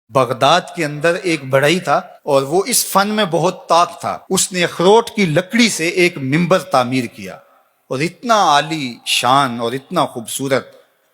Baghdad کے اندر ایک بڑھئی تھا اور وہ اس فن میں بہت طاق تھا۔ اس نے اخروٹ کی لکڑی سے ایک ممبر تعمیر کیا اور اتنا عالی شان اور اتنا خوبصورت،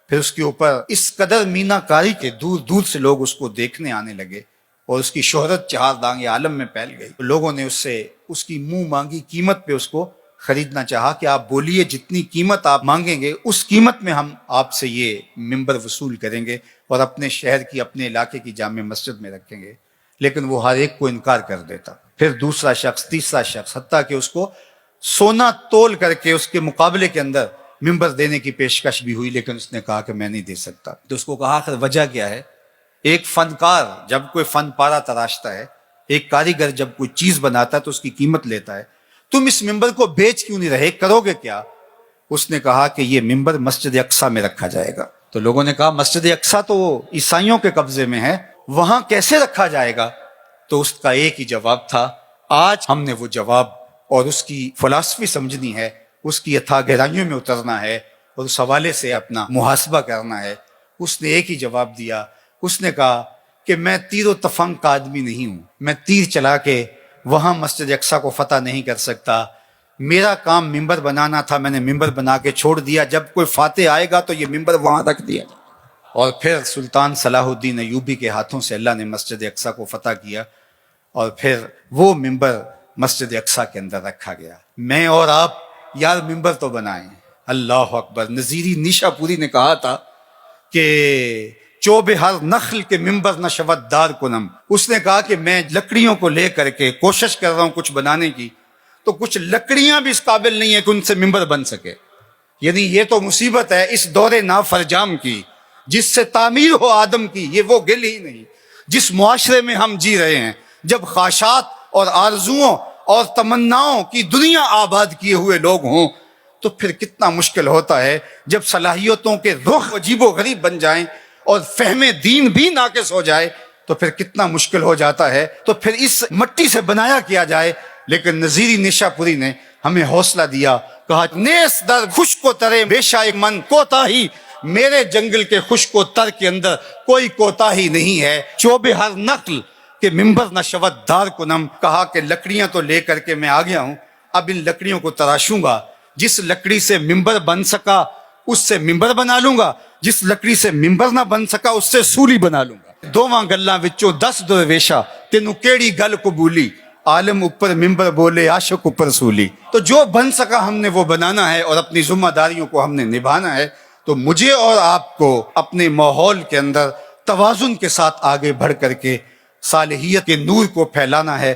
پھر اس کے اوپر اس قدر مینا کاری کے دور دور سے لوگ اس کو دیکھنے آنے لگے اور اس کی شہرت چہار دانگ عالم میں پھیل گئی۔ لوگوں نے اس سے اس کی منہ مانگی قیمت پہ اس کو خریدنا چاہا کہ آپ بولیے جتنی قیمت آپ مانگیں گے اس قیمت میں ہم آپ سے یہ ممبر وصول کریں گے اور اپنے شہر کی اپنے علاقے کی جامع مسجد میں رکھیں گے، لیکن وہ ہر ایک کو انکار کر دیتا۔ پھر دوسرا شخص، تیسرا شخص، حتیٰ کہ اس کو سونا تول کر کے اس کے مقابلے کے اندر ممبر دینے کی پیشکش بھی ہوئی، لیکن اس نے کہا کہ میں نہیں دے سکتا۔ تو اس کو کہا آخر وجہ کیا ہے؟ ایک فنکار جب کوئی فن پارا تراشتا ہے، ایک کاریگر جب کوئی چیز بناتا ہے تو اس کی قیمت لیتا ہے، تم اس ممبر کو بیچ کیوں نہیں رہے، کرو گے کیا؟ اس نے کہا کہ یہ ممبر مسجد اقصیٰ میں رکھا جائے گا۔ تو لوگوں نے کہا مسجد اقصیٰ تو عیسائیوں کے قبضے میں ہے، وہاں کیسے رکھا جائے گا؟ تو اس کا ایک ہی جواب تھا۔ آج ہم نے وہ جواب اور اس کی فلسفی سمجھنی ہے، اس کی اتھا گہرائیوں میں اترنا ہے اور اس حوالے سے اپنا محاسبہ کرنا ہے۔ اس نے ایک ہی جواب دیا، اس نے کہا کہ میں تیر و تفنگ کا آدمی نہیں ہوں، میں تیر چلا کے وہاں مسجد اقصیٰ کو فتح نہیں کر سکتا، میرا کام ممبر بنانا تھا، میں نے ممبر بنا کے چھوڑ دیا، جب کوئی فاتح آئے گا تو یہ ممبر وہاں رکھ دیا۔ اور پھر سلطان صلاح الدین ایوبی کے ہاتھوں سے اللہ نے مسجد اقصیٰ کو فتح کیا اور پھر وہ ممبر مسجد اقصیٰ کے اندر رکھا گیا۔ میں اور آپ یار ممبر تو بنائیں۔ اللہ اکبر۔ نظیری نیشا پوری نے کہا تھا کہ چوب ہر نخل کے ممبر نہ شود دار کنم۔ اس نے کہا کہ میں لکڑیوں کو لے کر کے کوشش کر رہا ہوں کچھ بنانے کی، تو کچھ لکڑیاں بھی اس قابل نہیں ہے کہ ان سے ممبر بن سکے۔ یعنی یہ تو مصیبت ہے اس دور نافرجام کی، جس سے تعمیر ہو آدم کی، یہ وہ گل ہی نہیں۔ جس معاشرے میں ہم جی رہے ہیں، جب خواہشات اور آرزوؤں اور تمناؤں کی دنیا آباد کیے ہوئے لوگ ہوں، تو پھر کتنا مشکل ہوتا ہے جب صلاحیتوں کے رخ عجیب و غریب بن جائیں اور فہم دین بھی ناقص ہو جائے، تو پھر کتنا مشکل ہو جاتا ہے۔ تو پھر اس مٹی سے بنایا کیا جائے؟ لیکن نظیری نیشا پوری نے ہمیں حوصلہ دیا، کہا نیس در خشک و ترے بے شائے من کوتاہی، میرے جنگل کے خشک و تر کے اندر کوئی کوتاہی نہیں ہے۔ چوب ہر نقل کہ ممبر نہ شود دار کنم، کہا کہ لکڑیاں تو لے کر کے میں آ گیا ہوں، اب ان لکڑیوں کو تراشوں گا، جس لکڑی سے ممبر بن سکا اس سے ممبر بنا لوں گا، جس لکڑی سے ممبر نہ بن سکا اس سے سولی بنا لوں گا۔ دوواں گلاں وچوں 10 درویشا تینوں کیڑی گل قبولی، عالم اوپر ممبر بولے عاشق اوپر سولی۔ تو جو بن سکا ہم نے وہ بنانا ہے اور اپنی ذمہ داریوں کو ہم نے نبھانا ہے۔ تو مجھے اور آپ کو اپنے ماحول کے اندر توازن کے ساتھ آگے بڑھ کر کے صالحیت کے نور کو پھیلانا ہے۔